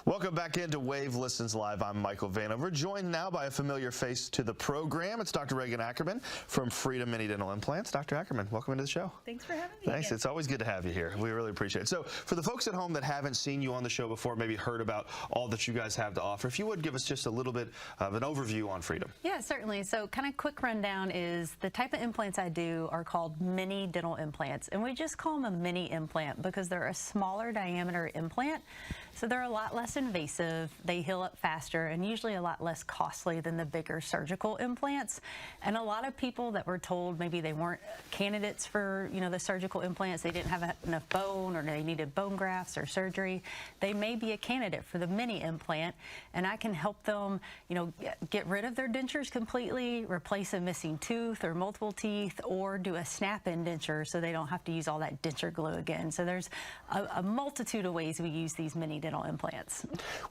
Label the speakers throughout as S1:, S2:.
S1: Welcome back into Wave Listens Live. I'm Michael Vanover, joined now by a familiar face to the program. It's Dr. Regan Ackerman from Freedom Mini Dental Implants. Dr. Ackerman, welcome into the show.
S2: Thanks for having me.
S1: Thanks.
S2: Again.
S1: It's always good to have you here. We really appreciate it. So for the folks at home that haven't seen you on the show before, maybe heard about all that you guys have to offer, if you would give us just a little bit of an overview on Freedom.
S2: Yeah, certainly. So kind of quick rundown is the type of implants I do are called mini dental implants. And we just call them a mini implant because they're a smaller diameter implant. So they're a lot less invasive, they heal up faster, and usually a lot less costly than the bigger surgical implants. And a lot of people that were told maybe they weren't candidates for, the surgical implants, they didn't have enough bone or they needed bone grafts or surgery, they may be a candidate for the mini implant, and I can help them, get rid of their dentures completely, replace a missing tooth or multiple teeth, or do a snap-in denture so they don't have to use all that denture glue again. So there's a multitude of ways we use these mini dental implants.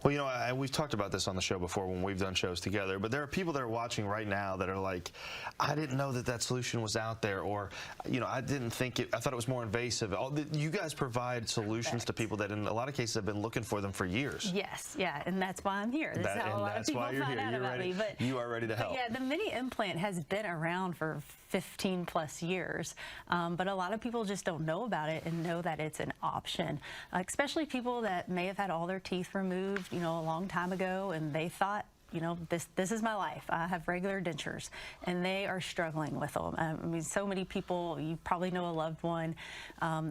S1: Well, we've talked about this on the show before when we've done shows together, but there are people that are watching right now that are like, I didn't know that that solution was out there, or, I didn't think I thought it was more invasive. You guys provide solutions to people that in a lot of cases have been looking for them for years.
S2: Yes, yeah, and that's why I'm here. That's how a lot of people find out about me. But
S1: you are ready to help.
S2: Yeah, the mini implant has been around for 15 plus years, but a lot of people just don't know about it and know that it's an option, especially people that may have had all their teeth removed, a long time ago, and they thought, this is my life. I have regular dentures, and they are struggling with them. I mean, so many people, you probably know a loved one,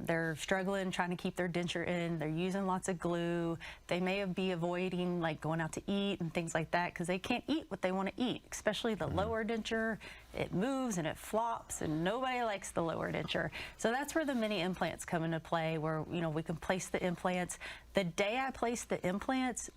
S2: they're struggling trying to keep their denture in. They're using lots of glue. They may be avoiding like going out to eat and things like that because they can't eat what they want to eat, especially the lower denture. It moves and it flops, and nobody likes the lower denture. So that's where the mini implants come into play, where we can place the implants. The day I place the implants,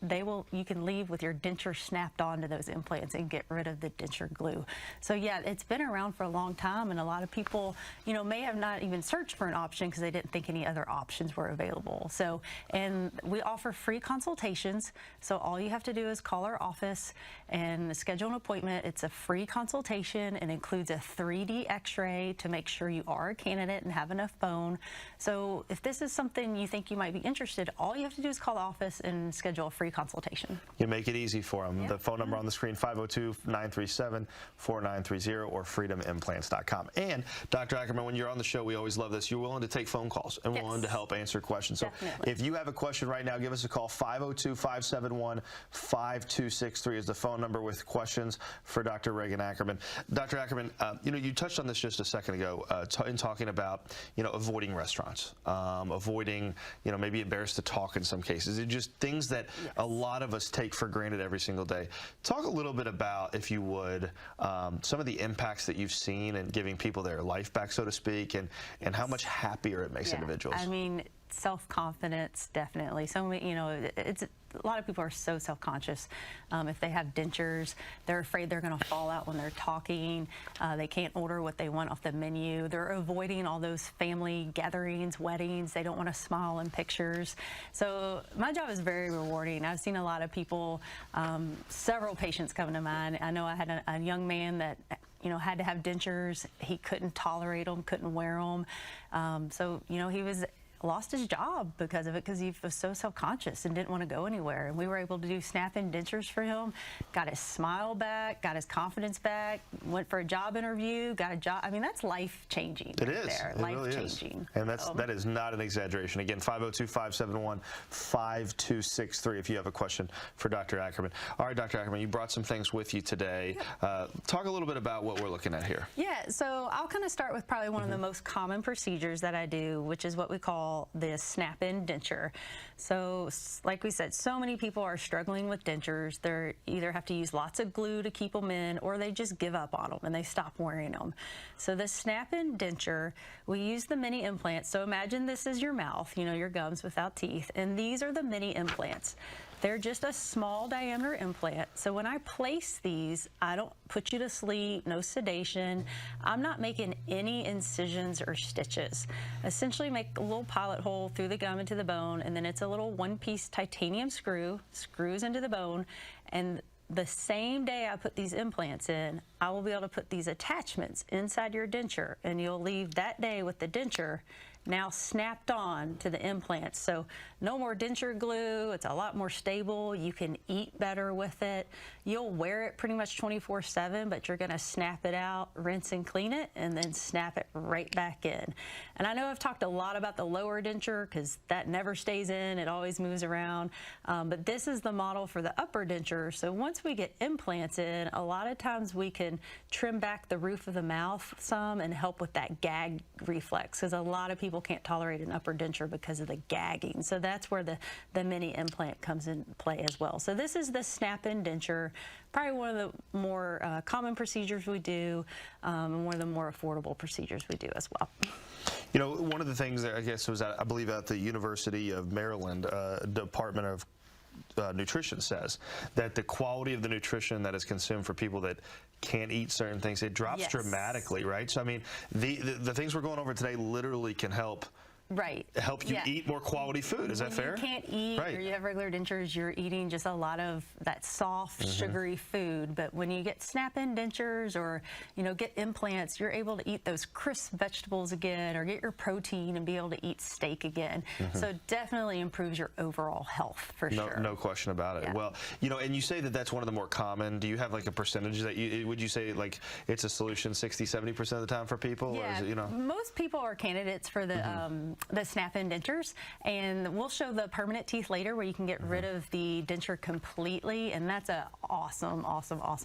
S2: you can leave with your denture snapped onto those implants and get rid of the denture glue. So yeah, it's been around for a long time, and a lot of people, may have not even searched for an option because they didn't think any other options were available. So, and we offer free consultations. So all you have to do is call our office and schedule an appointment. It's a free consultation and includes a 3D x-ray to make sure you are a candidate and have enough bone. So if this is something you think you might be interested, all you have to do is call the office and schedule a free consultation.
S1: You make it easy for them. Yeah. The phone number on the screen, 502-937-4930 or freedomimplants.com. And Dr. Ackerman, when you're on the show, we always love this. You're willing to take phone calls and willing to help answer questions. So
S2: definitely.
S1: If you have a question right now, give us a call. 502-571-5263 is the phone number with questions for Dr. Regan Ackerman. Dr. Ackerman, you touched on this just a second ago in talking about, avoiding restaurants, avoiding, maybe embarrassed to talk in some cases. It's just things that a lot of us take for granted every single day. Talk a little bit about, if you would, some of the impacts that you've seen in giving people their life back, so to speak, and how much happier it makes individuals.
S2: I mean, self-confidence, definitely. So, a lot of people are so self-conscious. If they have dentures, they're afraid they're going to fall out when they're talking. They can't order what they want off the menu. They're avoiding all those family gatherings, weddings. They don't want to smile in pictures. So my job is very rewarding. I've seen a lot of people, several patients come to mind. I know I had a young man that had to have dentures. He couldn't tolerate them, couldn't wear them. So, he lost his job because of it, because he was so self-conscious and didn't want to go anywhere. And we were able to do snap-in dentures for him, got his smile back, got his confidence back, went for a job interview, got a job. I mean, that's life-changing.
S1: It is. It really is. And that is not an exaggeration. Again, 502-571-5263 if you have a question for Dr. Ackerman. All right, Dr. Ackerman, you brought some things with you today. Talk a little bit about what we're looking at here.
S2: Yeah, so I'll kind of start with probably one of the most common procedures that I do, which is what we call the snap-in denture. So like we said, so many people are struggling with dentures. They either have to use lots of glue to keep them in, or they just give up on them and they stop wearing them. So the snap-in denture, we use the mini implants. So imagine this is your mouth, your gums without teeth, and these are the mini implants. They're just a small diameter implant. So when I place these, I don't put you to sleep, no sedation. I'm not making any incisions or stitches. Essentially make a little pilot hole through the gum into the bone, and then it's a little one-piece titanium screws into the bone, and the same day I put these implants in, I will be able to put these attachments inside your denture, and you'll leave that day with the denture now snapped on to the implants. So no more denture glue. It's a lot more stable. You can eat better with it. You'll wear it pretty much 24/7, but you're going to snap it out, rinse and clean it, and then snap it right back in. And I know I've talked a lot about the lower denture because that never stays in. It always moves around. But this is the model for the upper denture. So once we get implants in, a lot of times we can trim back the roof of the mouth some and help with that gag reflex, because a lot of people can't tolerate an upper denture because of the gagging. So that's where the mini implant comes in play as well. So this is the snap-in denture, probably one of the more common procedures we do, and one of the more affordable procedures we do as well.
S1: You know, one of the things that I guess was, I believe, at the University of Maryland Department of Nutrition says that the quality of the nutrition that is consumed for people that can't eat certain things, it drops
S2: Yes.
S1: dramatically, right? So I mean, the things we're going over today literally can help you eat more quality food. Is that fair?
S2: When you can't eat, or you have regular dentures, you're eating just a lot of that soft, sugary food. But when you get snap-in dentures, or get implants, you're able to eat those crisp vegetables again, or get your protein and be able to eat steak again. So it definitely improves your overall health for sure.
S1: No question about it.
S2: Yeah.
S1: Well, and you say that that's one of the more common. Do you have like a percentage that would you say like it's a solution 60-70% of the time for people?
S2: Yeah,
S1: or is it,
S2: most people are candidates for the snap-in dentures, and we'll show the permanent teeth later where you can get rid of the denture completely, and that's a awesome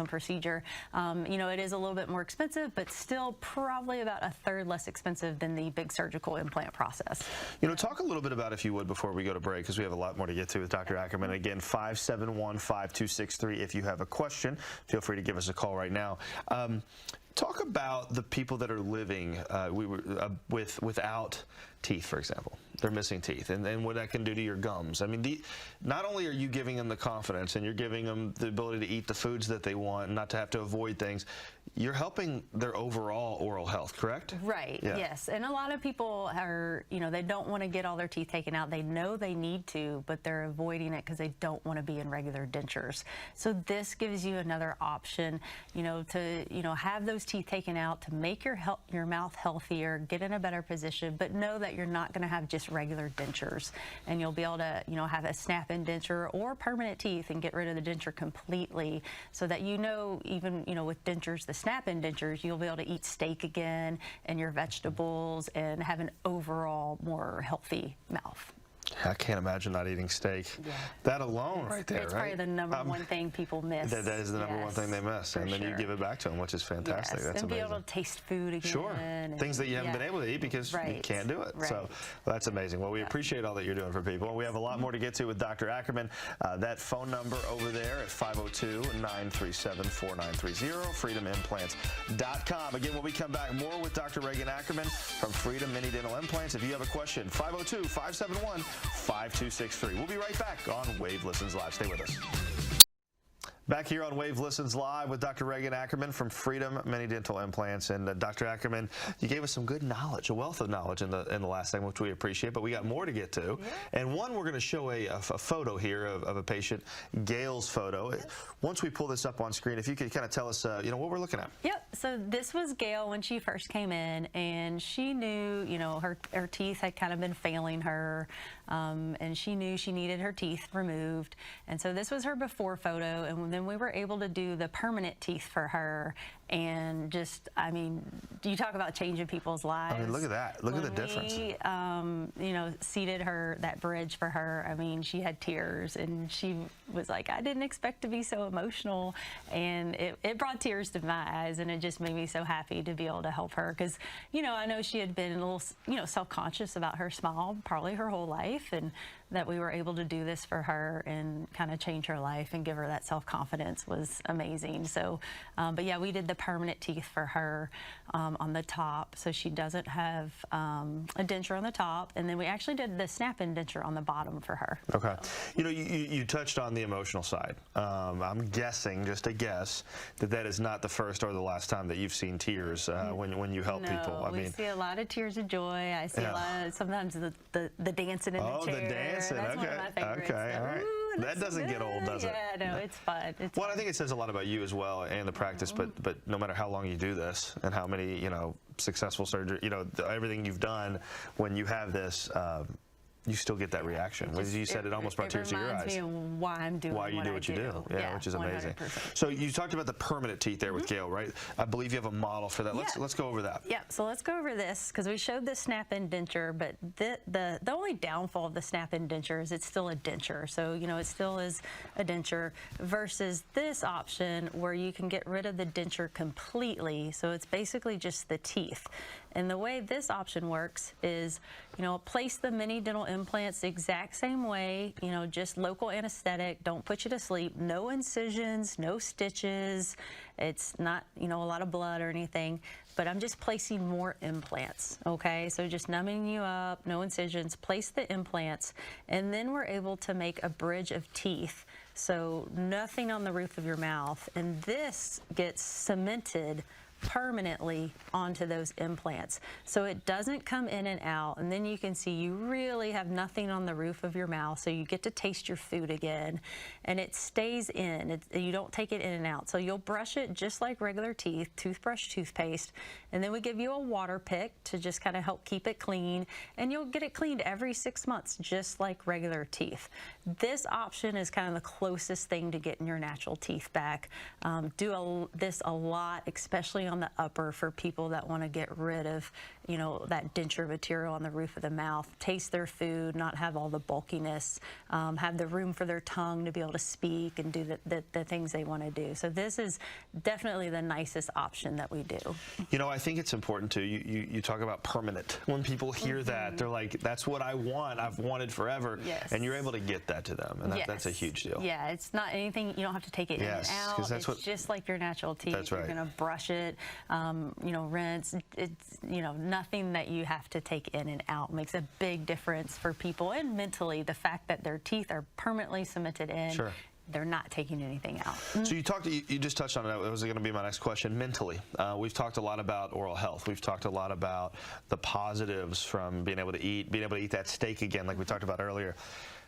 S2: procedure. It is a little bit more expensive, but still probably about a third less expensive than the big surgical implant process.
S1: Talk a little bit about, if you would, before we go to break, because we have a lot more to get to with Dr. Ackerman. Again, 571-5263. If you have a question, feel free to give us a call right now. Talk about the people that are living without teeth, for example. They're missing teeth, and what that can do to your gums. I mean, not only are you giving them the confidence and you're giving them the ability to eat the foods that they want, not to have to avoid things, you're helping their overall oral health, correct?
S2: Right,
S1: yeah.
S2: Yes. And a lot of people are, they don't want to get all their teeth taken out. They know they need to, but they're avoiding it because they don't want to be in regular dentures. So this gives you another option, to, have those teeth taken out, to make your mouth healthier, get in a better position, but know that you're not going to have just regular dentures. And you'll be able to, have a snap-in denture or permanent teeth and get rid of the denture completely, so that even, with dentures, the snap-in dentures, you'll be able to eat steak again and your vegetables and have an overall more healthy mouth.
S1: I can't imagine not eating steak. Yeah. That alone right there,
S2: it's probably the number one thing people miss.
S1: That is the number one thing they miss. And then you give it back to them, which is fantastic.
S2: Yes.
S1: That's
S2: and
S1: amazing.
S2: Be able to taste food again.
S1: Sure. Things that you haven't been able to eat because you can't do it. So that's amazing. Well, we appreciate all that you're doing for people. We have a lot more to get to with Dr. Ackerman. That phone number over there at 502-937-4930, freedomimplants.com. Again, when we come back, more with Dr. Regan Ackerman from Freedom Mini Dental Implants. If you have a question, 502-571-5263. We'll be right back on Wave Listens Live. Stay with us. Back here on Wave Listens Live with Dr. Regan Ackerman from Freedom Mini Dental Implants. And Dr. Ackerman, you gave us some good knowledge, a wealth of knowledge in the last segment, which we appreciate, but we got more to get to. Yeah. And one, we're going to show a photo here of a patient, Gail's photo. Yes. Once we pull this up on screen, if you could kind of tell us, what we're looking at.
S2: Yep. So this was Gail when she first came in, and she knew, her teeth had kind of been failing her, and she knew she needed her teeth removed. And so this was her before photo, and then we were able to do the permanent teeth for her, and just, you talk about changing people's lives.
S1: Look at that. Look at the difference.
S2: We, seated her, that bridge for her, she had tears, and she was like, I didn't expect to be so emotional, and it brought tears to my eyes, and it just made me so happy to be able to help her, because, I know she had been a little, self-conscious about her smile probably her whole life, and that we were able to do this for her and kind of change her life and give her that self-confidence was amazing. So, but yeah, we did the permanent teeth for her on the top, so she doesn't have a denture on the top, and then we actually did the snap-in denture on the bottom for her.
S1: Okay. So. You touched on the emotional side. I'm guessing, just a guess, that is not the first or the last time that you've seen tears when you help people.
S2: We see a lot of tears of joy. I see a lot of, sometimes the dancing in the chair.
S1: The dancing.
S2: That's one of my favorites.
S1: Okay, all right. That doesn't get old, does it?
S2: Yeah, no, it's fun. It's
S1: Well,
S2: fun.
S1: I think it says a lot about you as well and the practice, but no matter how long you do this and how many, successful surgery, everything you've done, when you have this, you still get that reaction. As you said, it almost brought tears to your eyes.
S2: It reminds me of why I'm doing
S1: why you do what you do. Yeah, which is amazing.
S2: 100%.
S1: So you talked about the permanent teeth there with Gail, right? I believe you have a model for that. Let's go over that.
S2: Yeah, so let's go over this because we showed the snap-in denture, but the only downfall of the snap-in denture is it's still a denture. So, it still is a denture versus this option where you can get rid of the denture completely. So it's basically just the teeth. And the way this option works is, place the mini dental implants the exact same way, just local anesthetic, don't put you to sleep, no incisions, no stitches. It's not, a lot of blood or anything, but I'm just placing more implants, okay? So just numbing you up, no incisions, place the implants, and then we're able to make a bridge of teeth. So nothing on the roof of your mouth, and this gets cemented permanently onto those implants. So it doesn't come in and out, and then you can see you really have nothing on the roof of your mouth, so you get to taste your food again, and it stays in. You don't take it in and out. So you'll brush it just like regular teeth, toothbrush, toothpaste, and then we give you a water pick to just kind of help keep it clean, and you'll get it cleaned every 6 months just like regular teeth. This option is kind of the closest thing to getting your natural teeth back. This a lot, especially on the upper, for people that want to get rid of, that denture material on the roof of the mouth, taste their food, not have all the bulkiness, have the room for their tongue to be able to speak and do the things they want to do. So this is definitely the nicest option that we do.
S1: I think it's important too. You talk about permanent. When people hear that, they're like, that's what I want. I've wanted forever.
S2: Yes.
S1: And you're able to get that to them, and that's a huge deal.
S2: Yeah, it's not anything, you don't have to take it in and out. It's just like your natural teeth.
S1: That's right.
S2: You're going to brush it, rinse. It's, nothing that you have to take in and out. Makes a big difference for people, and mentally, the fact that their teeth are permanently cemented in.
S1: Sure.
S2: They're not taking anything out.
S1: So you just touched on it. That was going to be my next question. Mentally, we've talked a lot about oral health. We've talked a lot about the positives from being able to eat that steak again, like we talked about earlier.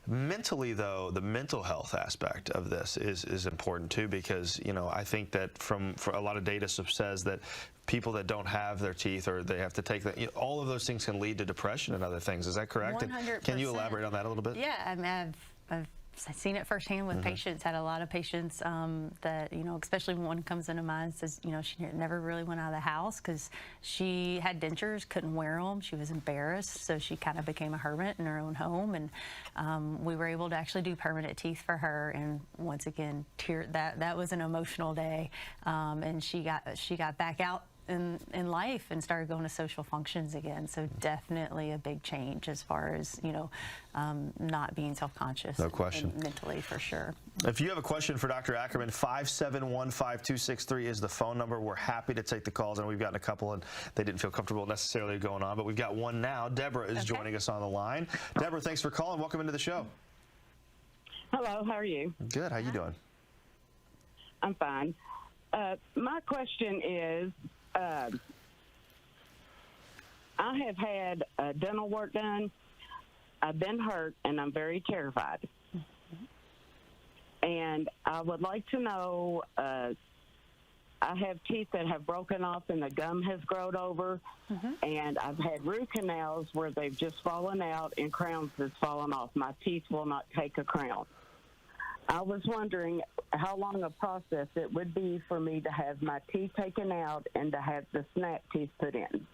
S1: Mentally, though, the mental health aspect of this is important too, because I think that for a lot of data says that people that don't have their teeth, or they have to take that, all of those things can lead to depression and other things. Is that correct?
S2: 100%.
S1: Can you elaborate on that a little bit?
S2: Yeah, I mean, I've seen it firsthand with patients. Had a lot of patients that, especially when one comes into mind, says, she never really went out of the house because she had dentures, couldn't wear them. She was embarrassed, so she kind of became a hermit in her own home. And we were able to actually do permanent teeth for her. And once again, that was an emotional day. And she got back out in life and started going to social functions again. So definitely a big change as far as, not being self-conscious.
S1: No question.
S2: Mentally, for sure.
S1: If you have a question for Dr. Ackerman, 571-5263 is the phone number. We're happy to take the calls, and we've gotten a couple, and they didn't feel comfortable necessarily going on, but we've got one now. Deborah is joining us on the line. Deborah, thanks for calling. Welcome into the show.
S3: Hello, how are you?
S1: Good. How you doing?
S3: I'm fine. My question is, I have had dental work done. I've been hurt, and I'm very terrified. And I would like to know, I have teeth that have broken off and the gum has grown over, and I've had root canals where they've just fallen out and crowns that's fallen off. My teeth will not take a crown. I was wondering how long a process it would be for me to have my teeth taken out and to have the snap teeth put in.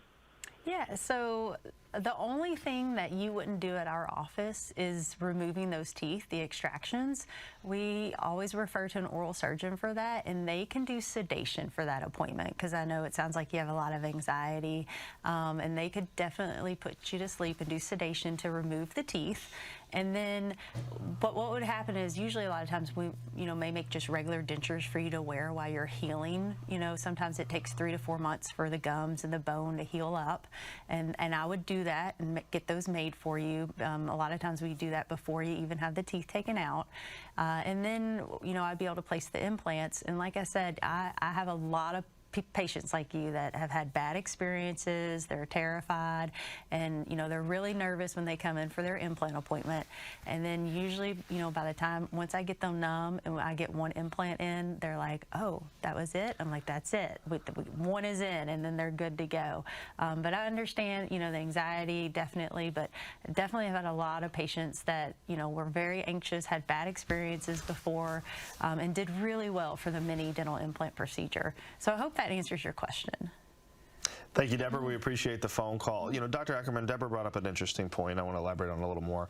S2: Yeah, so the only thing that you wouldn't do at our office is removing those teeth, the extractions. We always refer to an oral surgeon for that, and they can do sedation for that appointment, because I know it sounds like you have a lot of anxiety, and they could definitely put you to sleep and do sedation to remove the teeth. And then, but what would happen is usually a lot of times we, may make just regular dentures for you to wear while you're healing. Sometimes it takes 3 to 4 months for the gums and the bone to heal up. And I would do that and get those made for you. A lot of times we do that before you even have the teeth taken out. And then, I'd be able to place the implants. And like I said, I have a lot of patients like you that have had bad experiences, they're terrified, and they're really nervous when they come in for their implant appointment. And then usually, by the time, once I get them numb and I get one implant in, they're like, oh, that was it? I'm like, that's it. One is in, and then they're good to go. But I understand, the anxiety, definitely, but definitely have had a lot of patients that, were very anxious, had bad experiences before, and did really well for the mini dental implant procedure. So I hope that answers your question.
S1: Thank you, Deborah. We appreciate the phone call. Dr. Ackerman, Deborah brought up an interesting point I want to elaborate on a little more.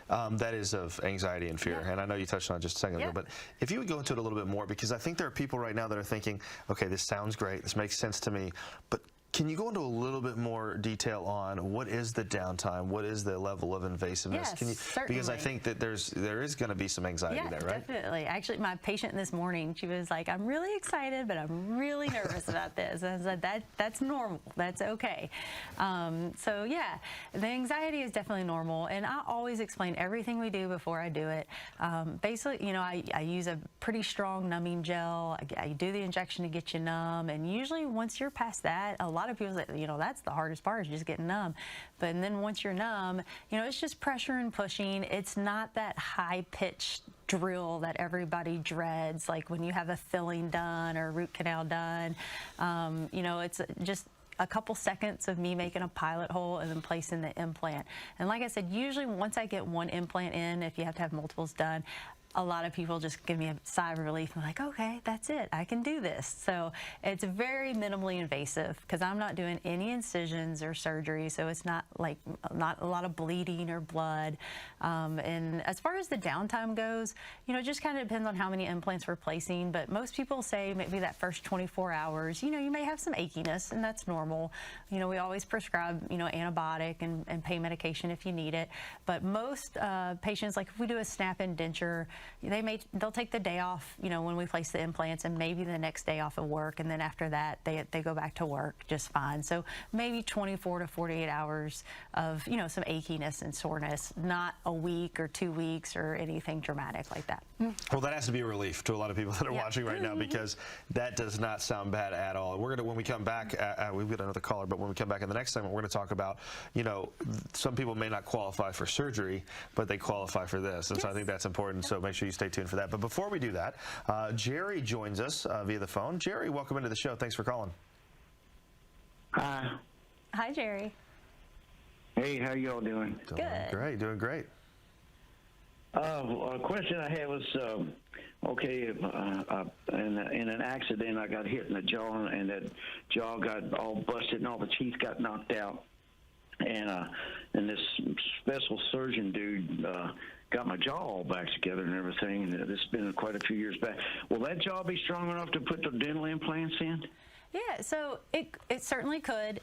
S1: That is of anxiety and fear. And I know you touched on it just a second ago, but if you would go into it a little bit more, because I think there are people right now that are thinking, okay, this sounds great, this makes sense to me, but can you go into a little bit more detail on what is the downtime? What is the level of invasiveness?
S2: Yes, certainly. Because
S1: I think that there is going to be some anxiety there, right?
S2: Definitely. Actually, my patient this morning, she was like, I'm really excited, but I'm really nervous about this. And I said, that's normal. That's okay. So yeah, the anxiety is definitely normal. And I always explain everything we do before I do it. Basically, I use a pretty strong numbing gel. I do the injection to get you numb. And usually once you're past that, a lot of people say, that's the hardest part, is just getting numb. But then once you're numb, it's just pressure and pushing. It's not that high-pitched drill that everybody dreads, like when you have a filling done or a root canal done. It's just a couple seconds of me making a pilot hole and then placing the implant. And like I said, usually once I get one implant in, if you have to have multiples done, a lot of people just give me a sigh of relief and like, okay, that's it, I can do this. So it's very minimally invasive because I'm not doing any incisions or surgery, so it's not a lot of bleeding or blood. And as far as the downtime goes, it just kind of depends on how many implants we're placing, but most people say maybe that first 24 hours, you may have some achiness, and that's normal. We always prescribe, antibiotic and pain medication if you need it, but most patients, like if we do a snap-in denture, they'll take the day off, when we place the implants, and maybe the next day off of work, and then after that they go back to work just fine. So maybe 24 to 48 hours of some achiness and soreness, not a week or 2 weeks or anything dramatic like that.
S1: Well, that has to be a relief to a lot of people that are watching right now, because that does not sound bad at all. We're gonna, when we come back, we've got another caller, but when we come back in the next segment, we're gonna talk about, some people may not qualify for surgery, but they qualify for this, and so I think that's important. So make sure you stay tuned for that. But before we do that, Jerry joins us via the phone. Jerry, welcome into the show. Thanks for calling.
S4: Hi.
S2: Hi, Jerry.
S4: Hey, how y'all doing?
S2: Good.
S1: Doing great.
S4: A question I had was, in an accident, I got hit in the jaw, and that jaw got all busted, and all the teeth got knocked out. And this special surgeon dude got my jaw all back together and everything, and this has been quite a few years back. Will that jaw be strong enough to put the dental implants in?
S2: Yeah, so it certainly could.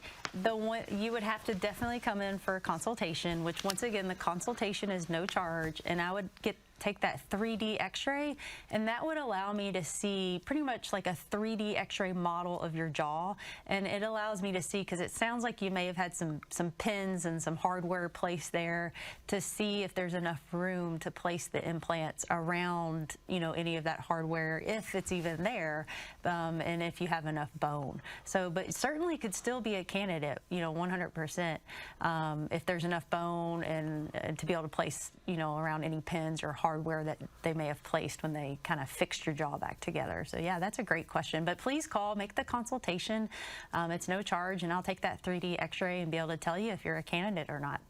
S2: You would have to definitely come in for a consultation, which once again, the consultation is no charge, and I would take that 3D x-ray, and that would allow me to see pretty much like a 3D x-ray model of your jaw, and it allows me to see, because it sounds like you may have had some pins and some hardware placed there, to see if there's enough room to place the implants around any of that hardware, if it's even there, and if you have enough bone. So, but it certainly could still be a candidate, 100%, if there's enough bone and to be able to place around any pins or hardware that they may have placed when they kind of fixed your jaw back together. So yeah, that's a great question. But please call, make the consultation. It's no charge, and I'll take that 3D x-ray and be able to tell you if you're a candidate or not.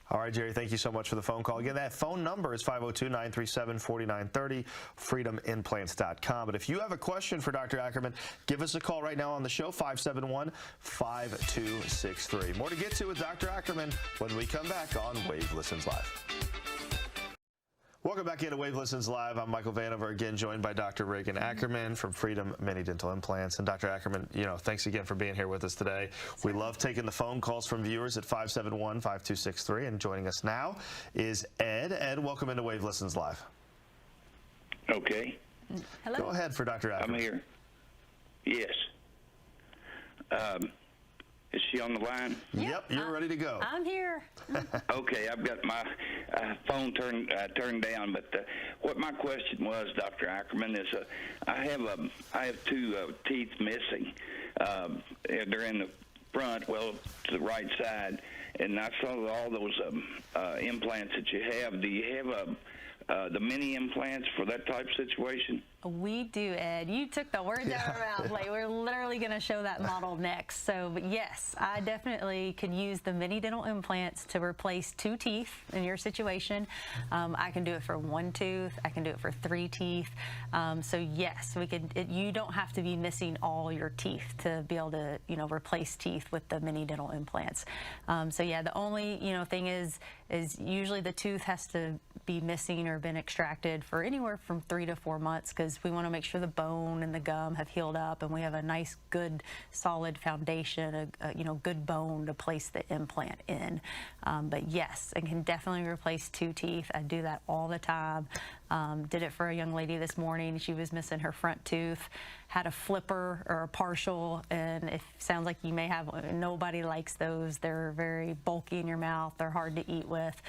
S1: All right, Jerry, thank you so much for the phone call. Again, that phone number is 502-937-4930, freedomimplants.com. But if you have a question for Dr. Ackerman, give us a call right now on the show, 571-5263. More to get to with Dr. Ackerman when we come back on Wave Listens Live. Welcome back into Wave Listens Live. I'm Michael Vanover, again joined by Dr. Regan Ackerman from Freedom Mini Dental Implants. And Dr. Ackerman, thanks again for being here with us today. We love taking the phone calls from viewers at 571-5263. And joining us now is Ed. Ed, welcome into Wave Listens Live.
S5: Okay.
S2: Hello.
S1: Go ahead for Dr. Ackerman.
S5: I'm here. Yes. Is she on the line?
S1: Yep, you're ready to go.
S2: I'm here.
S5: Okay, I've got my phone turned down, but what my question was, Dr. Ackerman, is I have two teeth missing. they're in the front, well, to the right side. And I saw all those implants that you have. Do you have the mini implants for that type of situation?
S2: We do, Ed. You took the words out of our mouth. Like, we're literally going to show that model next. So, but yes, I definitely could use the mini dental implants to replace 2 teeth in your situation. I can do it for 1 tooth. I can do it for 3 teeth. So yes, we could. You don't have to be missing all your teeth to be able to, replace teeth with the mini dental implants. So yeah, the only, thing is usually the tooth has to be missing or been extracted for anywhere from 3 to 4 months, because we want to make sure the bone and the gum have healed up and we have a nice, good, solid foundation, a good bone to place the implant in. But yes, I can definitely replace 2 teeth. I do that all the time. Did it for a young lady this morning. She was missing her front tooth, had a flipper or a partial, and it sounds like you may have, nobody likes those. They're very bulky in your mouth. They're hard to eat with.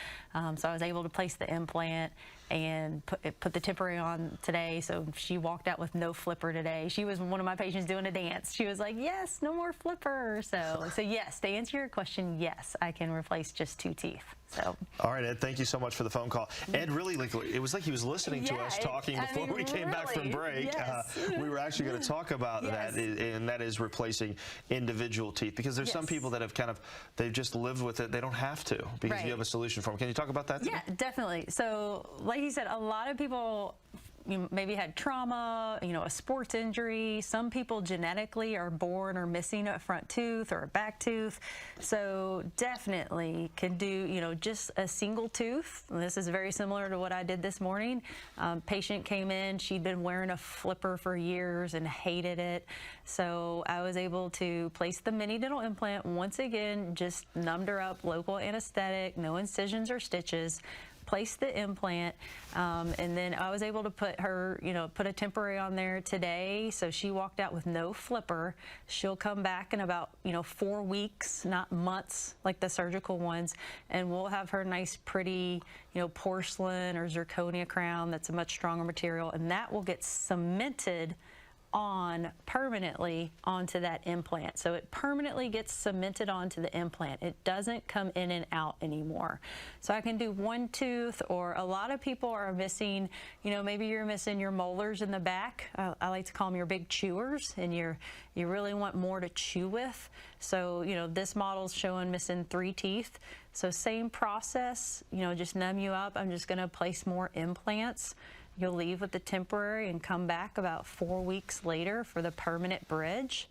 S2: So I was able to place the implant and put the temporary on today. So she walked out with no flipper today. She was one of my patients doing a dance. She was like, yes, no more flipper. So yes, to answer your question, yes, I can replace just 2 teeth. So.
S1: All right, Ed, thank you so much for the phone call. Ed, really, it was like he was listening to us talking before we came back from break.
S2: Yes.
S1: We were actually going to talk about that, and that is replacing individual teeth, because there's some people that have they've just lived with it. They don't have to, because you have a solution for them. Can you talk about that today?
S2: Yeah, definitely. So like you said, a lot of people maybe had trauma, a sports injury. Some people genetically are born or missing a front tooth or a back tooth. So definitely can do, just a single tooth. And this is very similar to what I did this morning. Patient came in, she'd been wearing a flipper for years and hated it. So I was able to place the mini dental implant. Once again, just numbed her up, local anesthetic, no incisions or stitches. Place the implant, and then I was able to put her, put a temporary on there today. So she walked out with no flipper. She'll come back in about, 4 weeks, not months like the surgical ones, and we'll have her nice, pretty, porcelain or zirconia crown that's a much stronger material, and that will get cemented on permanently onto that implant. So it permanently gets cemented onto the implant. It doesn't come in and out anymore. So I can do 1 tooth, or a lot of people are missing, maybe you're missing your molars in the back. I like to call them your big chewers, and you really want more to chew with. So, this model's showing missing 3 teeth. So same process, just numb you up. I'm just gonna place more implants. You'll leave with the temporary and come back about 4 weeks later for the permanent bridge.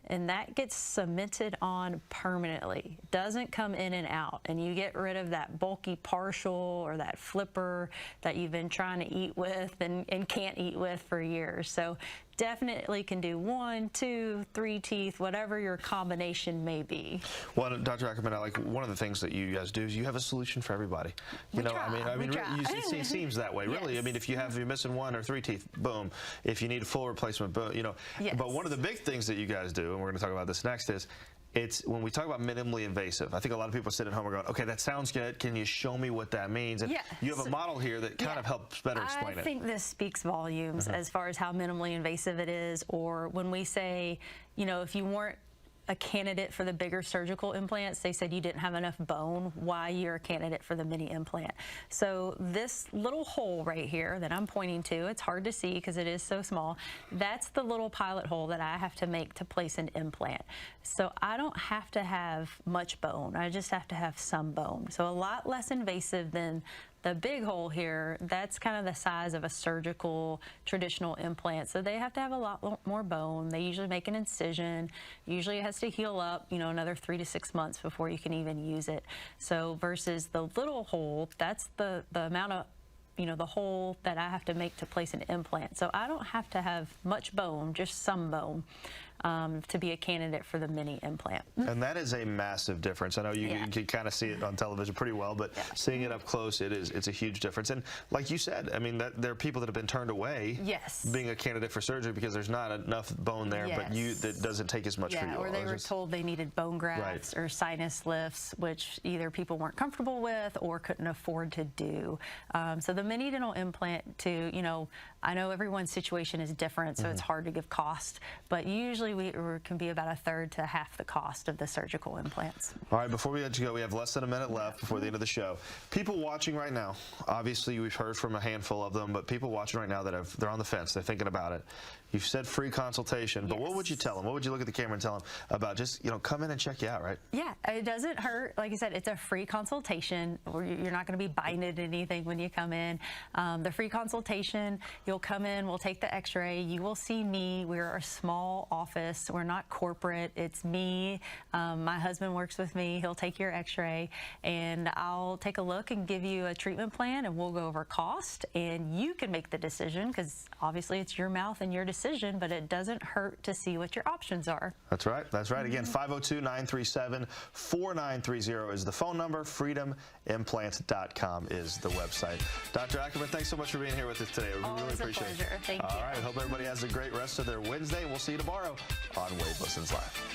S2: And that gets cemented on permanently. Doesn't come in and out. And you get rid of that bulky partial or that flipper that you've been trying to eat with and can't eat with for years. So definitely can do 1, 2, 3 teeth, whatever your combination may be.
S1: Well, Dr. Ackerman, one of the things that you guys do is you have a solution for everybody. It seems that way, really.
S2: Yes.
S1: If you're missing 1 or 3 teeth, boom. If you need a full replacement, boom.
S2: Yes.
S1: But one of the big things that you guys do, and we're going to talk about this next, is it's when we talk about minimally invasive. I think a lot of people sit at home and going, okay, that sounds good. Can you show me what that means? And you have a model here that kind of helps better explain it.
S2: I think this speaks volumes as far as how minimally invasive it is, or when we say, if you weren't a candidate for the bigger surgical implants, they said you didn't have enough bone, why you're a candidate for the mini implant. So this little hole right here that I'm pointing to, it's hard to see because it is so small, that's the little pilot hole that I have to make to place an implant. So I don't have to have much bone, I just have to have some bone. So a lot less invasive than the big hole here. That's kind of the size of a surgical traditional implant. So they have to have a lot more bone. They usually make an incision. Usually it has to heal up, another 3 to 6 months before you can even use it. So versus the little hole, that's the amount of the hole that I have to make to place an implant. So I don't have to have much bone, just some bone, to be a candidate for the mini implant.
S1: And that is a massive difference. I know you can kind of see it on television pretty well, but seeing it up close, it's a huge difference. And like you said, there are people that have been turned away being a candidate for surgery because there's not enough bone there, but that doesn't take as much for you.
S2: Or they were told they needed bone grafts or sinus lifts, which either people weren't comfortable with or couldn't afford to do. So the mini dental implant I know everyone's situation is different, so it's hard to give cost, but usually usually we can be about a third to half the cost of the surgical implants.
S1: All right, before we let you go, we have less than a minute left before the end of the show. People watching right now, obviously we've heard from a handful of them, but people watching right now that they're on the fence, they're thinking about it. You've said free consultation, but what would you tell them? What would you look at the camera and tell them about just, come in and check you out, right?
S2: Yeah, it doesn't hurt. Like I said, it's a free consultation. You're not going to be binded anything when you come in. The free consultation, you'll come in, we'll take the x-ray, you will see me. We're a small office. We're not corporate. It's me. My husband works with me. He'll take your x-ray, and I'll take a look and give you a treatment plan, and we'll go over cost, and you can make the decision because obviously it's your mouth and your decision, but it doesn't hurt to see what your options are.
S1: That's right. That's right. Again, 502-937-4930 is the phone number. freedomimplant.com is the website. Dr. Ackerman, thanks so much for being here with us today. We really appreciate it.
S2: Thank you.
S1: All right. Hope everybody has a great rest of their Wednesday. We'll see you tomorrow on Wade Listens Live.